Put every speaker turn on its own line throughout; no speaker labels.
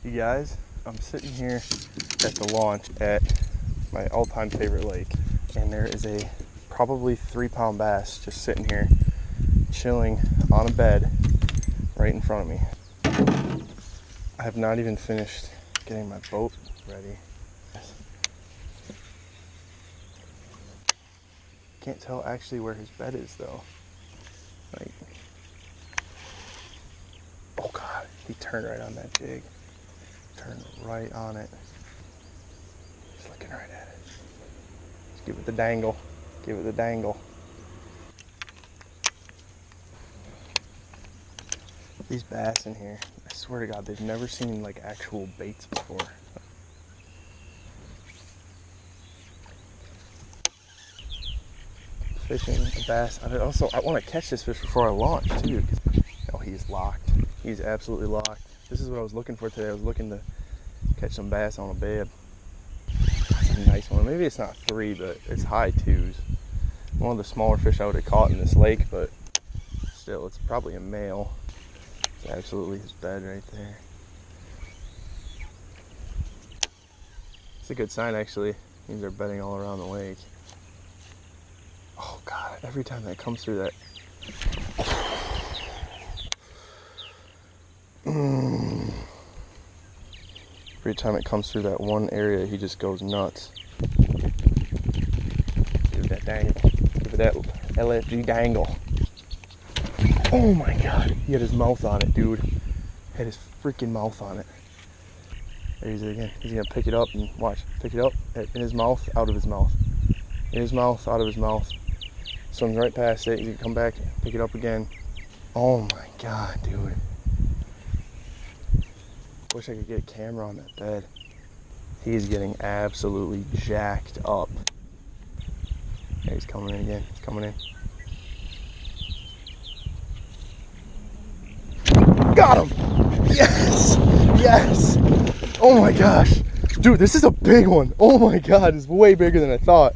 You guys, I'm sitting here at the launch at my all-time favorite lake, and there is a probably 3-pound bass just sitting here chilling on a bed right in front of me. I have not even finished getting my boat ready. Can't tell actually where his bed is though. Like, oh god, he turned right on that jig. Turned right on it. He's looking right at it. Let's give it the dangle. Give it the dangle. These bass in here, I swear to God, they've never seen like actual baits before. Fishing a bass. I want to catch this fish before I launch too. Oh, he's locked. He's absolutely locked. This is what I was looking for today. I was looking to catch some bass on a bed. That's a nice one. Maybe it's not 3, but it's high 2s. One of the smaller fish I would have caught in this lake, but still, it's probably a male. It's absolutely his bed right there. It's a good sign, actually. It means they're bedding all around the lake. Oh god, every time that comes through that. Every time it comes through that one area, he just goes nuts. Give it that dangle. Give it that LFG dangle. Oh my god, he had his mouth on it, dude. Had his freaking mouth on it. There he is again. He's gonna pick it up and watch. Pick it up in his mouth, out of his mouth. In his mouth, out of his mouth. Swims right past it. He's gonna come back, pick it up again. Oh my god, dude. Wish I could get a camera on that bed. He's getting absolutely jacked up. There, he's coming in again. He's coming in. Got him! Yes! Yes! Oh my gosh. Dude, this is a big one. Oh my god, it's way bigger than I thought.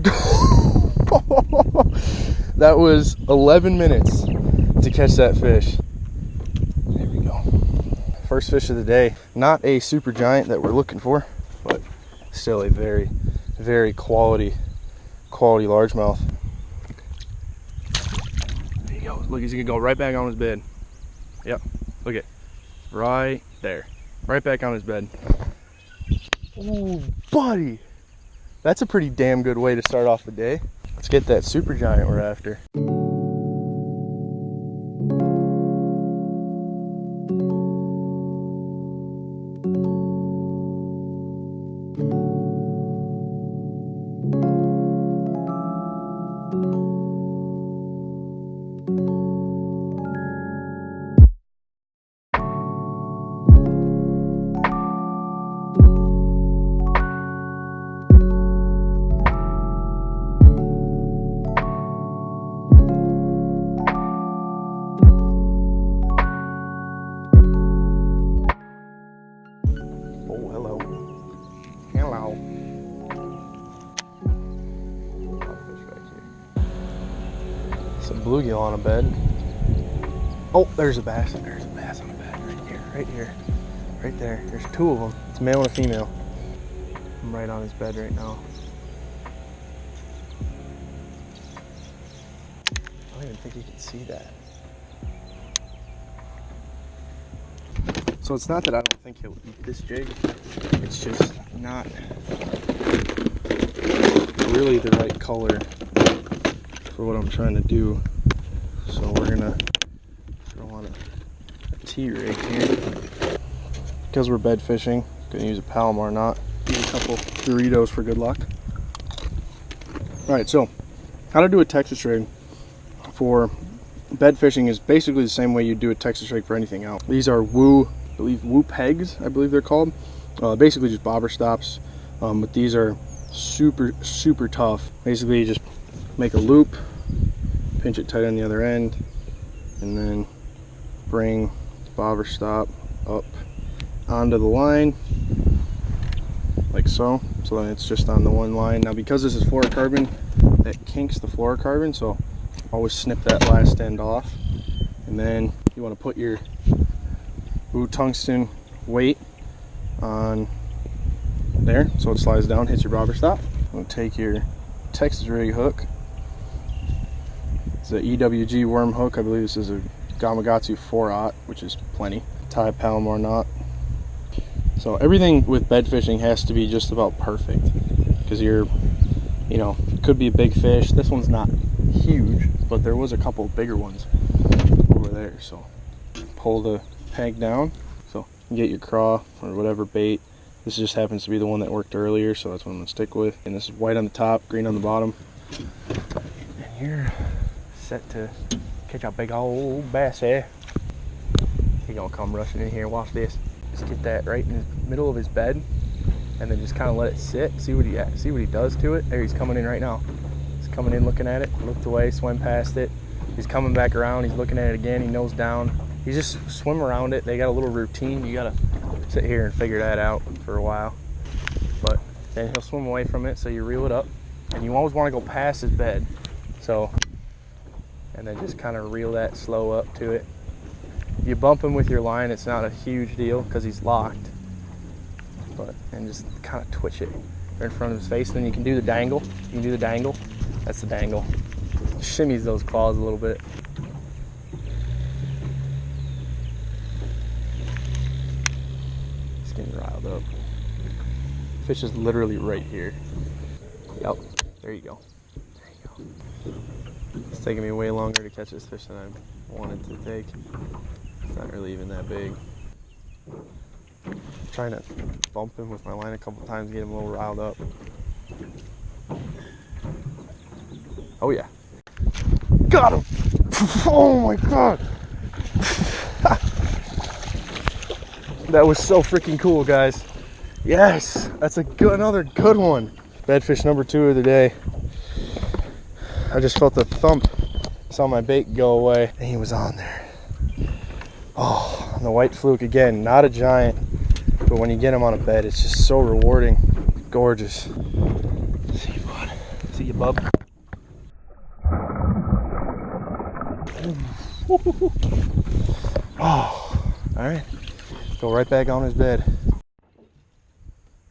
That was 11 minutes to catch that fish. There we go. First fish of the day. Not a super giant that we're looking for, but still a very, very quality largemouth. There you go. Look, he's gonna go right back on his bed. Yep. Look at, right there. Right back on his bed. Ooh, buddy. That's a pretty damn good way to start off the day. Let's get that super giant we're after. Some bluegill on a bed. Oh, there's a bass. There's a bass on a bed right here, right here, right there. There's 2 of them. It's a male and a female. I'm right on his bed right now. I don't even think you can see that. So it's not that I don't think he'll eat this jig. It's just not really the right color for what I'm trying to do. So we're gonna throw on a T-rig here. Because we're bed fishing, gonna use a Palomar knot. Use a couple Doritos for good luck. Alright, so how to do a Texas rig for bed fishing is basically the same way you do a Texas rig for anything else. These are Woo pegs, I believe they're called. Basically just bobber stops, but these are super tough. Basically you just make a loop, pinch it tight on the other end, and then bring the bobber stop up onto the line like so. So then it's just on the one line. Now because this is fluorocarbon, that kinks the fluorocarbon, so always snip that last end off. And then you want to put your Tungsten weight on there, so it slides down, hits your bobber stop. We'll take your Texas rig hook. It's a EWG worm hook. I believe this is a Gamakatsu 4/0, which is plenty. Tie a Palomar knot. So everything with bed fishing has to be just about perfect, because you're, you know, could be a big fish. This one's not huge, but there was a couple bigger ones over there. So pull the peg down, so you get your craw or whatever bait. This just happens to be the one that worked earlier, so that's what I'm gonna stick with. And this is white on the top, green on the bottom. And you're set to catch a big old bessie. He gonna come rushing in here. Watch this. Just get that right in the middle of his bed, and then just kind of let it sit. See what he does to it. There, he's coming in right now. He's coming in, looking at it. Looked away, swam past it. He's coming back around. He's looking at it again. He nose down. He just swim around it. They got a little routine. You gotta sit here and figure that out for a while. But then he'll swim away from it. So you reel it up, and you always want to go past his bed. So, and then just kind of reel that slow up to it. You bump him with your line, it's not a huge deal because he's locked. But, and just kind of twitch it right in front of his face. Then you can do the dangle. You can do the dangle. That's the dangle. Shimmies those claws a little bit. He's getting riled up. Fish is literally right here. Yep, there you go. There you go. It's taking me way longer to catch this fish than I wanted to take. It's not really even that big. I'm trying to bump him with my line a couple times, get him a little riled up. Oh yeah. Got him! Oh my god! That was so freaking cool, guys. Yes! That's another good one. Bedfish number 2 of the day. I just felt the thump. Saw my bait go away, and he was on there. Oh, and the white fluke again, not a giant, but when you get him on a bed, it's just so rewarding. Gorgeous. See you, bud. See you, bub. Oh, all right. Go right back on his bed.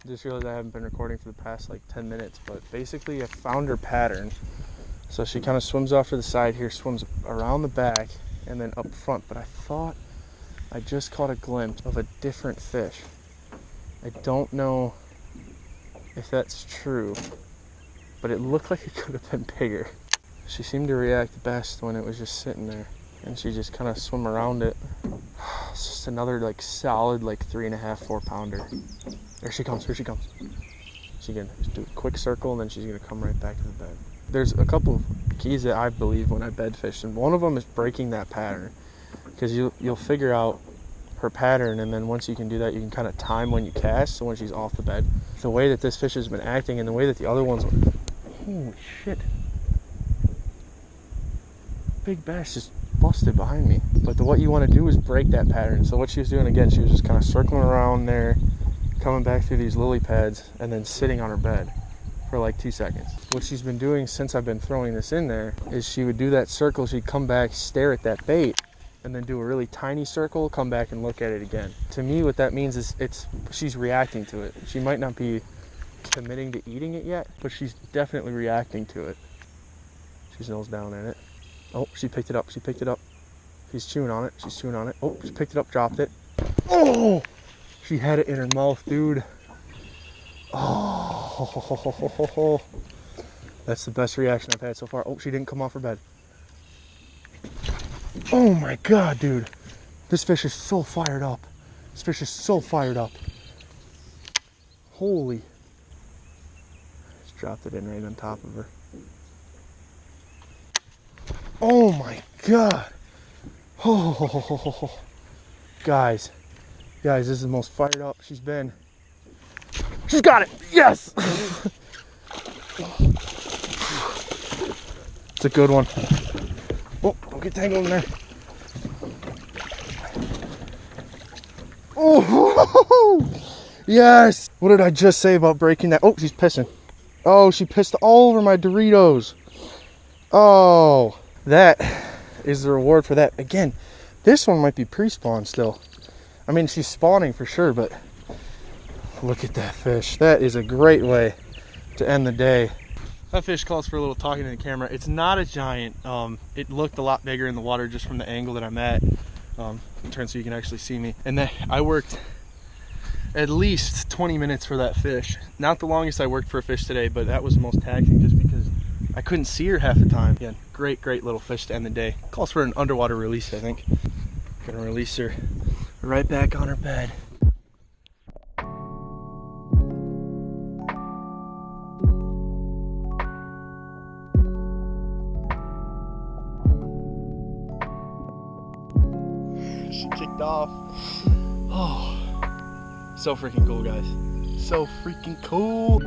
Just realized I haven't been recording for the past like 10 minutes, but basically I found her pattern. So she kind of swims off to the side here, swims around the back, and then up front. But I thought I just caught a glimpse of a different fish. I don't know if that's true, but it looked like it could have been bigger. She seemed to react best when it was just sitting there, and she just kind of swim around it. It's just another like solid like 3.5, 4 pounder. There she comes, here she comes. She's gonna do a quick circle, and then she's gonna come right back to the bed. There's a couple of keys that I believe when I bed fish, and one of them is breaking that pattern, because you'll figure out her pattern, and then once you can do that, you can kind of time when you cast. So when she's off the bed, the way that this fish has been acting and the way that the other ones were, holy shit, big bass just busted behind me. But what you want to do is break that pattern. So what she was doing again, she was just kind of circling around there, coming back through these lily pads, and then sitting on her bed for like 2 seconds. What she's been doing since I've been throwing this in there is she would do that circle, she'd come back, stare at that bait, and then do a really tiny circle, come back and look at it again. To me, what that means is she's reacting to it. She might not be committing to eating it yet, but she's definitely reacting to it. She's nose down in it. Oh, she picked it up, she picked it up. She's chewing on it, she's chewing on it. Oh, she picked it up, dropped it. Oh! She had it in her mouth, dude. Oh, that's the best reaction I've had so far. Oh, she didn't come off her bed. Oh my god, dude. This fish is so fired up. This fish is so fired up. Holy. Just dropped it in right on top of her. Oh my god. Oh, guys, this is the most fired up she's been. She's got it. Yes. It's a good one. Oh, don't get tangled in there. Oh, yes. What did I just say about breaking that? Oh, she's pissing. Oh, she pissed all over my Doritos. Oh, that is the reward for that. Again, this one might be pre-spawn still. I mean, she's spawning for sure, but Look at that fish. That is a great way to end the day. That fish calls for a little talking to the camera. It's not a giant. It looked a lot bigger in the water just from the angle that I'm at. Turn so you can actually see me. And then I worked at least 20 minutes for that fish. Not the longest I worked for a fish today, but that was the most taxing just because I couldn't see her half the time. Again, great little fish to end the day. Calls for an underwater release, I think. Gonna release her right back on her bed. She kicked off. Oh, so freaking cool, guys. So freaking cool.